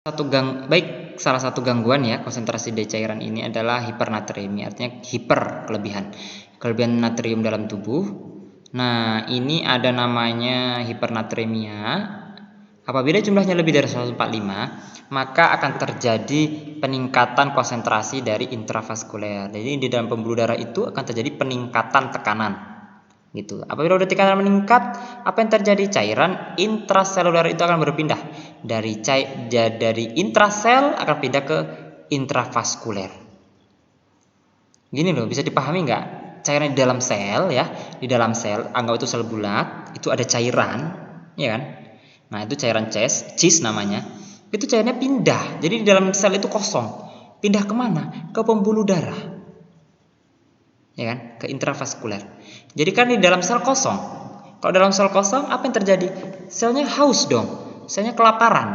Salah satu gangguan ya konsentrasi dari cairan ini adalah hipernatremia, artinya hiper, kelebihan natrium dalam tubuh. Nah, ini ada namanya hipernatremia. Apabila jumlahnya lebih dari 145, maka akan terjadi peningkatan konsentrasi dari intravaskuler. Jadi di dalam pembuluh darah itu akan terjadi peningkatan tekanan. Gitu. Apabila udah tekanan meningkat, apa yang terjadi? Cairan intraseluler itu akan berpindah dari intrasel akan pindah ke intravaskuler. Gini loh, bisa dipahami nggak? Cairan di dalam sel ya, di dalam sel, anggap itu sel bulat, itu ada cairan, ya kan? Nah, itu cairan cis namanya. Itu cairannya pindah. Jadi di dalam sel itu kosong. Pindah kemana? Ke pembuluh darah. Ya kan? Ke intravaskuler. Jadi kan di dalam sel kosong. Kalau dalam sel kosong, apa yang terjadi? Selnya haus dong. Selnya kelaparan,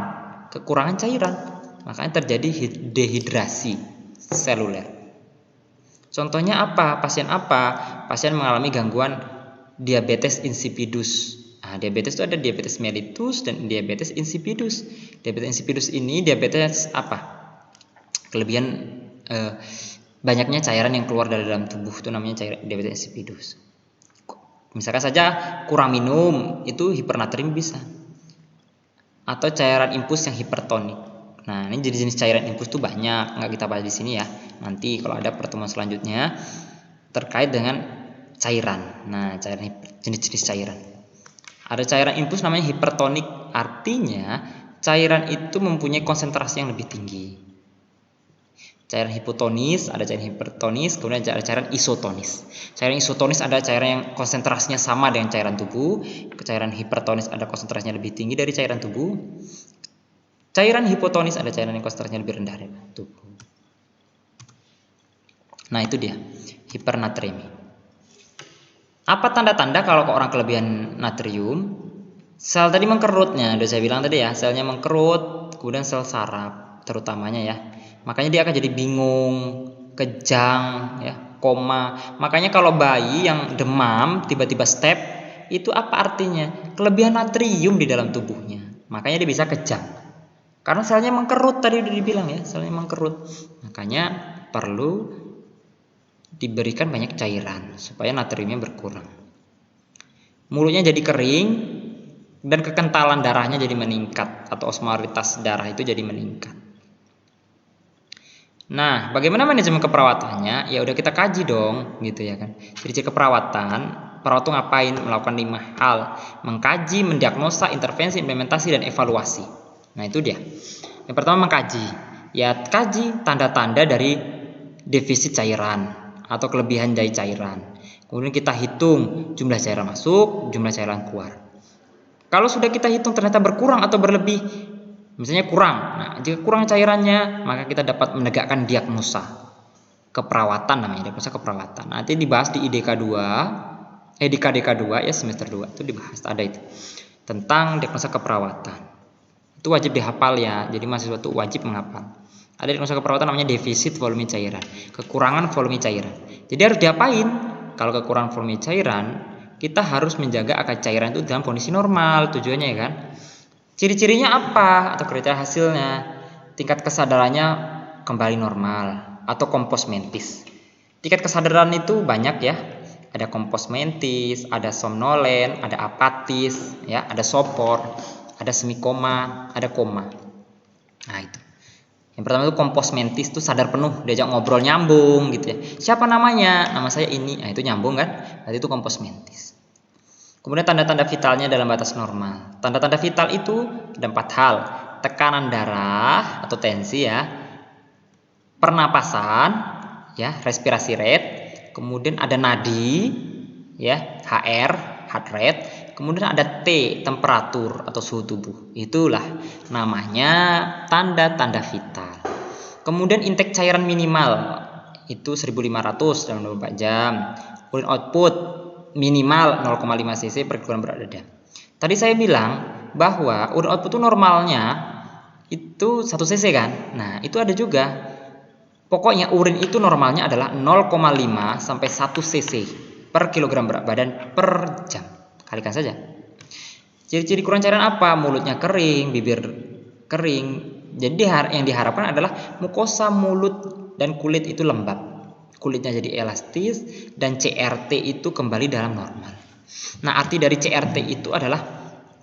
kekurangan cairan. Makanya terjadi dehidrasi seluler. Contohnya apa? Pasien mengalami gangguan diabetes insipidus. Nah, diabetes itu ada diabetes mellitus dan diabetes insipidus. Diabetes insipidus ini diabetes apa? Kelebihan banyaknya cairan yang keluar dari dalam tubuh itu namanya cairan diabetes insipidus. Misalkan saja kurang minum, itu hipernatremia bisa. Atau cairan infus yang hipertonik. Nah, ini jenis-jenis cairan infus itu banyak, nggak kita bahas di sini ya. Nanti kalau ada pertemuan selanjutnya terkait dengan cairan. Nah, jenis-jenis cairan. Ada cairan infus namanya hipertonik, artinya cairan itu mempunyai konsentrasi yang lebih tinggi. Cairan hipotonis, ada cairan hipertonis, kemudian ada cairan isotonis. Cairan isotonis ada cairan yang konsentrasinya sama dengan cairan tubuh. Cairan hipertonis ada konsentrasinya lebih tinggi dari cairan tubuh. Cairan hipotonis ada cairan yang konsentrasinya lebih rendah dari tubuh. Nah, itu dia, hipernatremia. Apa tanda-tanda kalau orang kelebihan natrium? Sel tadi mengkerutnya, udah saya bilang tadi ya, selnya mengkerut, kemudian sel saraf terutamanya ya. Makanya dia akan jadi bingung, kejang, ya, koma. Makanya kalau bayi yang demam tiba-tiba step, itu apa artinya? Kelebihan natrium di dalam tubuhnya. Makanya dia bisa kejang. Karena selnya mengkerut tadi udah dibilang ya, selnya mengkerut. Makanya perlu diberikan banyak cairan supaya natriumnya berkurang. Mulutnya jadi kering dan kekentalan darahnya jadi meningkat atau osmolitas darah itu jadi meningkat. Nah, bagaimana manajemen keperawatannya? Ya udah kita kaji dong, gitu ya kan. Ciri-ciri keperawatan, perawat tuh ngapain? Melakukan 5 hal: mengkaji, mendiagnosa, intervensi, implementasi, dan evaluasi. Nah, itu dia. Yang pertama mengkaji. Ya, kaji tanda-tanda dari defisit cairan atau kelebihan dari cairan. Kemudian kita hitung jumlah cairan masuk, jumlah cairan keluar. Kalau sudah kita hitung ternyata berkurang atau berlebih, misalnya kurang. Nah, jika kurang cairannya, maka kita dapat menegakkan diagnosa keperawatan namanya, diagnosa keperawatan. Nanti dibahas di IDK 2, di KDK 2 ya semester 2 itu dibahas ada itu. Tentang diagnosa keperawatan. Itu wajib dihafal ya. Jadi mahasiswa itu wajib menghafal. Ada diagnosa keperawatan namanya defisit volume cairan, kekurangan volume cairan. Jadi harus diapain? Kalau kekurangan volume cairan, kita harus menjaga agar cairan itu dalam kondisi normal, tujuannya ya kan. Ciri-cirinya apa atau kriteria hasilnya? Tingkat kesadarannya kembali normal atau kompos mentis. Tingkat kesadaran itu banyak ya. Ada kompos mentis, ada somnolen, ada apatis, ya, ada sopor, ada semikoma, ada koma. Nah, itu. Yang pertama itu kompos mentis itu sadar penuh, diajak ngobrol nyambung gitu ya. Siapa namanya? Nama saya ini. Nah, itu nyambung kan? Berarti itu kompos mentis. Kemudian tanda-tanda vitalnya dalam batas normal. Tanda-tanda vital itu ada 4 hal. Tekanan darah atau tensi ya. Pernapasan ya, respirasi rate. Kemudian ada nadi ya, HR, heart rate. Kemudian ada T, temperatur atau suhu tubuh. Itulah namanya tanda-tanda vital. Kemudian intake cairan minimal itu 1500 dalam 24 jam. Kemudian output minimal 0,5 cc per kilogram berat badan. Tadi saya bilang bahwa urin output itu normalnya itu 1 cc kan. Nah, itu ada juga. Pokoknya urin itu normalnya adalah 0,5 sampai 1 cc per kilogram berat badan per jam. Kalikan saja. Ciri-ciri kurang cairan apa? Mulutnya kering, bibir kering, Jadi yang diharapkan adalah mukosa mulut dan kulit itu lembab, kulitnya jadi elastis, dan CRT itu kembali dalam normal. Nah, arti dari CRT itu adalah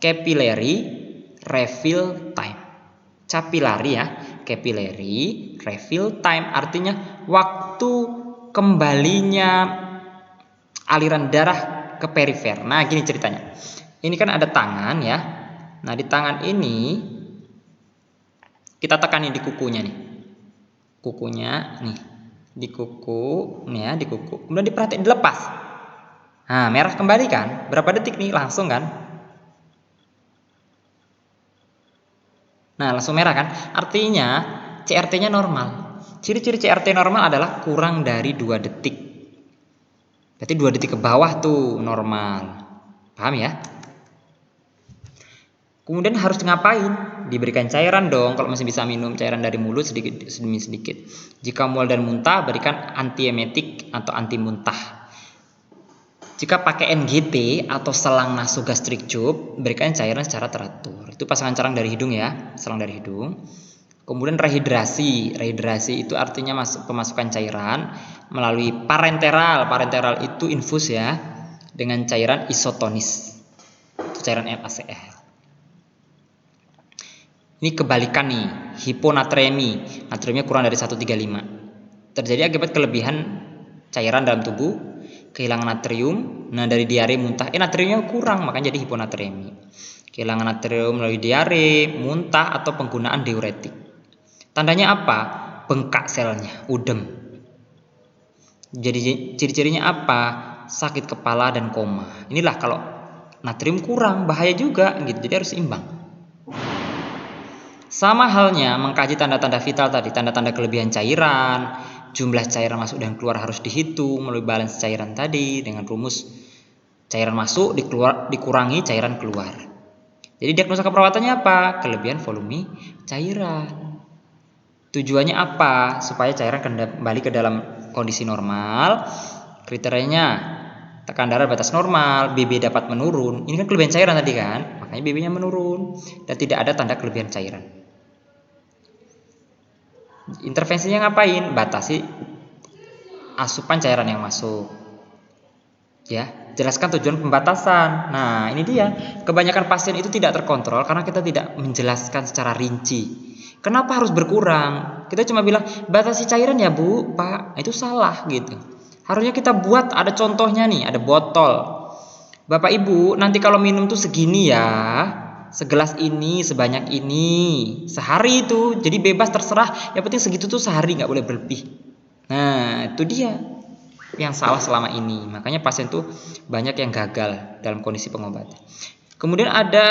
capillary refill time. Capillary ya, capillary refill time artinya waktu kembalinya aliran darah ke perifer. Nah, gini ceritanya. Ini kan ada tangan ya. Nah, di tangan ini kita tekan di kukunya nih. Kukunya nih. Di kuku, nih ya, di kuku. Kemudian diperhatiin dilepas. Nah, merah kembali kan? Berapa detik nih? Langsung kan? Nah, langsung merah kan? Artinya CRT-nya normal. Ciri-ciri CRT normal adalah kurang dari 2 detik. Berarti 2 detik ke bawah tuh normal. Paham ya? Kemudian harus ngapain? Diberikan cairan dong kalau masih bisa minum cairan dari mulut sedikit demi sedikit. Jika mual dan muntah, berikan antiemetik atau anti muntah. Jika pakai NGT atau selang nasogastric tube, berikan cairan secara teratur. Itu pasangan selang dari hidung ya, selang dari hidung. Kemudian rehidrasi. Rehidrasi itu artinya pemasukan cairan melalui parenteral. Parenteral itu infus ya, dengan cairan isotonis. Itu cairan NaCl. Ini kebalikan nih, hiponatremi. Natriumnya kurang dari 135. Terjadi akibat kelebihan cairan dalam tubuh, kehilangan natrium. Nah, dari diare muntah, natriumnya kurang, makanya jadi hiponatremi. Kehilangan natrium melalui diare, muntah, atau penggunaan diuretik. Tandanya apa? Bengkak selnya, udem. Jadi ciri-cirinya apa? Sakit kepala dan koma. Inilah kalau natrium kurang, bahaya juga gitu. Jadi harus seimbang. Sama halnya mengkaji tanda-tanda vital tadi, tanda-tanda kelebihan cairan, jumlah cairan masuk dan keluar harus dihitung melalui balance cairan tadi dengan rumus cairan masuk dikurangi cairan keluar. Jadi diagnosa keperawatannya apa? Kelebihan volume cairan. Tujuannya apa? Supaya cairan kembali ke dalam kondisi normal. Kriterianya tekan darah batas normal, BB dapat menurun. Ini kan kelebihan cairan tadi kan, makanya BB-nya menurun dan tidak ada tanda kelebihan cairan. Intervensinya ngapain? Batasi asupan cairan yang masuk. Ya, jelaskan tujuan pembatasan. Nah, ini dia. Kebanyakan pasien itu tidak terkontrol karena kita tidak menjelaskan secara rinci. Kenapa harus berkurang? Kita cuma bilang batasi cairan ya, Bu, Pak. Itu salah gitu. Harusnya kita buat ada contohnya nih, ada botol. Bapak Ibu, nanti kalau minum tuh segini ya. Segelas ini, sebanyak ini, sehari itu, jadi bebas terserah. Yang penting segitu tuh sehari, nggak boleh berlebih. Nah, itu dia yang salah selama ini. Makanya pasien tuh banyak yang gagal dalam kondisi pengobatan. Kemudian ada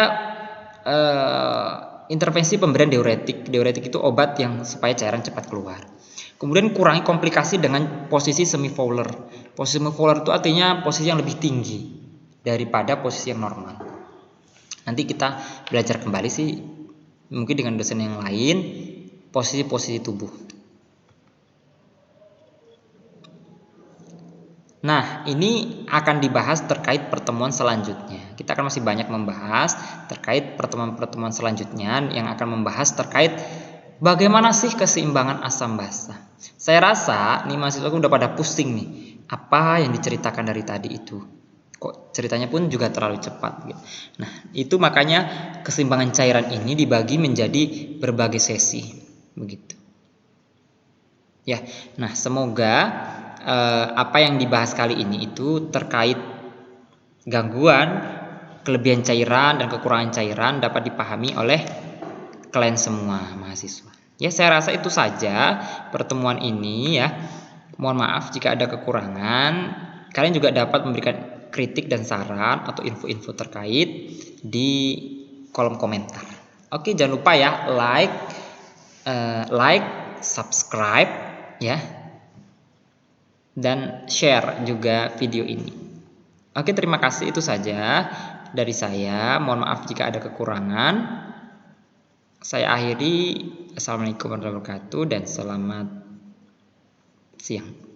intervensi pemberian diuretik. Diuretik itu obat yang supaya cairan cepat keluar. Kemudian kurangi komplikasi dengan posisi semi-fowler. Posisi semi-fowler itu artinya posisi yang lebih tinggi daripada posisi yang normal. Nanti kita belajar kembali sih mungkin dengan dosen yang lain posisi-posisi tubuh. Nah, ini akan dibahas terkait pertemuan selanjutnya. Kita akan masih banyak membahas terkait pertemuan-pertemuan selanjutnya yang akan membahas terkait bagaimana sih keseimbangan asam basa. Saya rasa nih mahasiswa udah pada pusing nih apa yang diceritakan dari tadi itu. Kok ceritanya pun juga terlalu cepat gitu. Nah, itu makanya keseimbangan cairan ini dibagi menjadi berbagai sesi begitu. Ya. Nah, semoga apa yang dibahas kali ini itu terkait gangguan kelebihan cairan dan kekurangan cairan dapat dipahami oleh kalian semua mahasiswa. Ya, saya rasa itu saja pertemuan ini ya. Mohon maaf jika ada kekurangan. Kalian juga dapat memberikan kritik dan saran atau info-info terkait di kolom komentar. Oke, jangan lupa ya like, subscribe ya, dan share juga video ini. Oke, terima kasih, itu saja dari saya. Mohon maaf jika ada kekurangan. Saya akhiri. Assalamualaikum warahmatullahi wabarakatuh dan selamat siang.